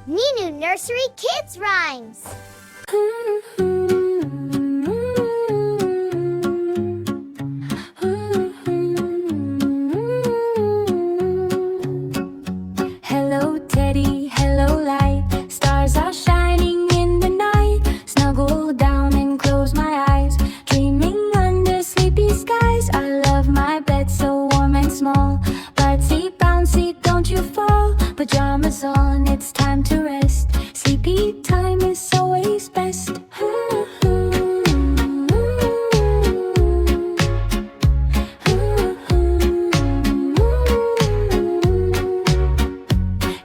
Ninu Nursery Kids Rhymes. Hello Teddy, hello light. Stars are shining in the night. Snuggle down and close my eyes, dreaming under sleepy skies. I love my bed so warm and small. Bouncy, bouncy, don't you fall. Pajamas on, it's time to rest. Sleepy time is always best.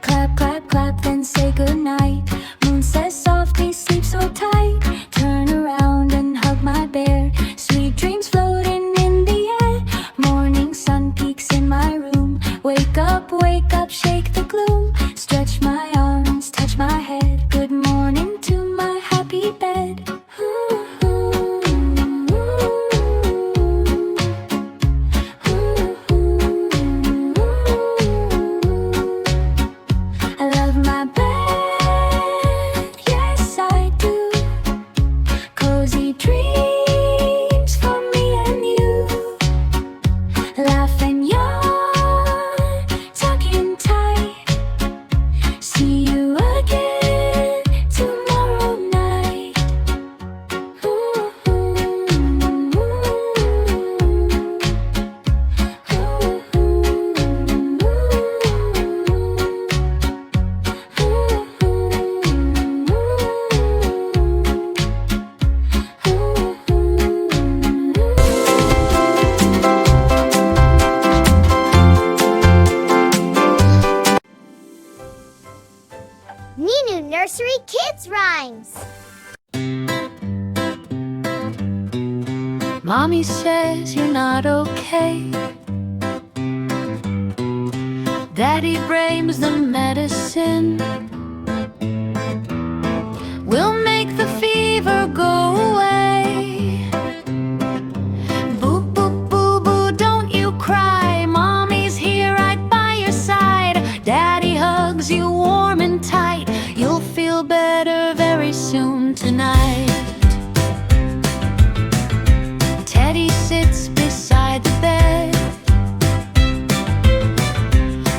Clap, clap, clap, then say goodnight. Moon says softly, sleep so tight. Turn around and hug my bear. Sweet dreams floating in the air. Morning sun peeks in my room. Wake up, shake the gloom. Stretch my arms, touch my head. Good morning to my happy bed. I love my bed, yes I do. Cozy dreams for me and you. Laugh and yawn, tucking tight. See you again tomorrow night. Ninu Nursery Kids Rhymes. Mommy says you're not okay. Daddy blames the medicine. We'll make the fever go away. Boo, boo, boo, boo, don't you cry. Mommy's here right by your side. Daddy hugs you warm and tight. You'll feel better very soon tonight. Teddy sits beside the bed.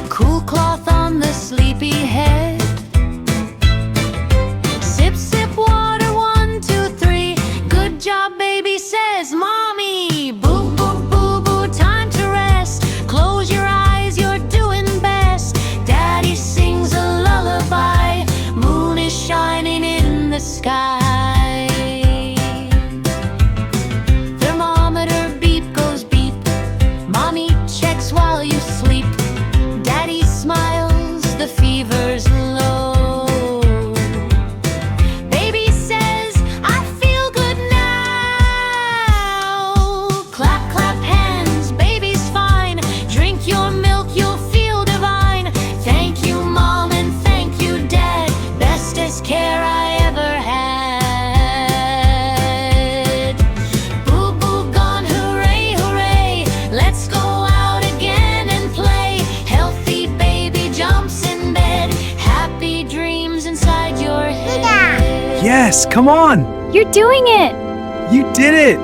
Cool cloth on the sleepy head. Sip, sip water, 1, 2, 3. Good job, baby, says Mommy. Boo, boo, boo, boo, time to rest. Close your eyes, you're doing best. Daddy sings a lullaby. Moon is shining in the sky. Thermometer beep goes beep. Mommy checks while you sleep. Daddy smiles, the fever's low. Baby says, I feel good now. Clap, clap hands, baby's fine. Drink your milk, you'll feel divine. Thank you, Mom, and thank you, Dad. Bestest care I ever had. Boo, boo, gone, hooray, hooray. Let's go out again and play. Healthy baby jumps in bed. Happy dreams inside your head. Yes, come on! You're doing it! You did it!